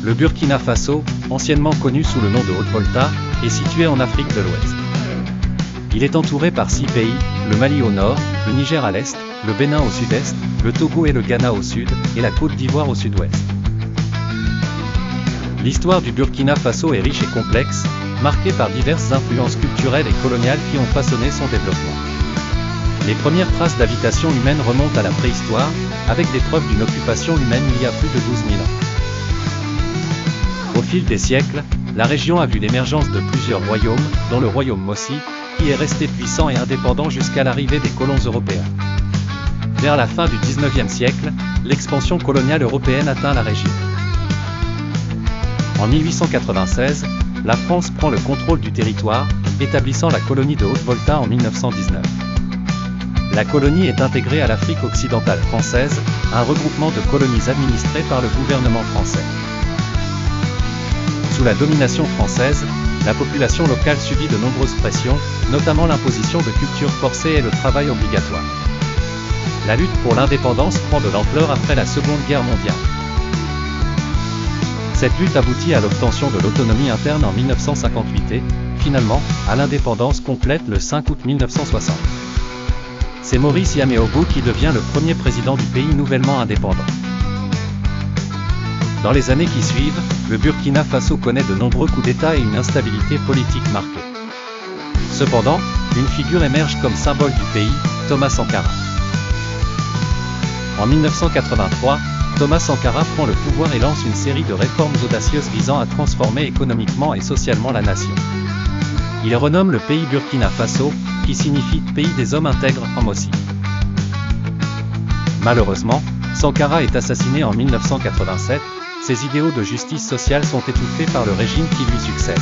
Le Burkina Faso, anciennement connu sous le nom de Haute-Volta, est situé en Afrique de l'Ouest. Il est entouré par 6 pays, le Mali au nord, le Niger à l'est, le Bénin au sud-est, le Togo et le Ghana au sud, et la Côte d'Ivoire au sud-ouest. L'histoire du Burkina Faso est riche et complexe, marquée par diverses influences culturelles et coloniales qui ont façonné son développement. Les premières traces d'habitation humaine remontent à la préhistoire, avec des preuves d'une occupation humaine il y a plus de 12 000 ans. Au fil des siècles, la région a vu l'émergence de plusieurs royaumes, dont le royaume Mossi, qui est resté puissant et indépendant jusqu'à l'arrivée des colons européens. Vers la fin du XIXe siècle, l'expansion coloniale européenne atteint la région. En 1896, la France prend le contrôle du territoire, établissant la colonie de Haute-Volta en 1919. La colonie est intégrée à l'Afrique occidentale française, un regroupement de colonies administrées par le gouvernement français. Sous la domination française, la population locale subit de nombreuses pressions, notamment l'imposition de cultures forcées et le travail obligatoire. La lutte pour l'indépendance prend de l'ampleur après la Seconde Guerre mondiale. Cette lutte aboutit à l'obtention de l'autonomie interne en 1958 et, finalement, à l'indépendance complète le 5 août 1960. C'est Maurice Yaméobo qui devient le premier président du pays nouvellement indépendant. Dans les années qui suivent, le Burkina Faso connaît de nombreux coups d'État et une instabilité politique marquée. Cependant, une figure émerge comme symbole du pays, Thomas Sankara. En 1983, Thomas Sankara prend le pouvoir et lance une série de réformes audacieuses visant à transformer économiquement et socialement la nation. Il renomme le pays Burkina Faso, qui signifie « pays des hommes intègres » en Mossi. Malheureusement, Sankara est assassiné en 1987, ses idéaux de justice sociale sont étouffés par le régime qui lui succède.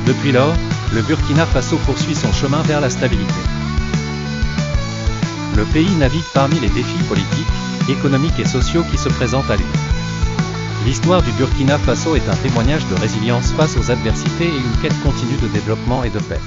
Depuis lors, le Burkina Faso poursuit son chemin vers la stabilité. Le pays navigue parmi les défis politiques, économiques et sociaux qui se présentent à lui. L'histoire du Burkina Faso est un témoignage de résilience face aux adversités et une quête continue de développement et de paix.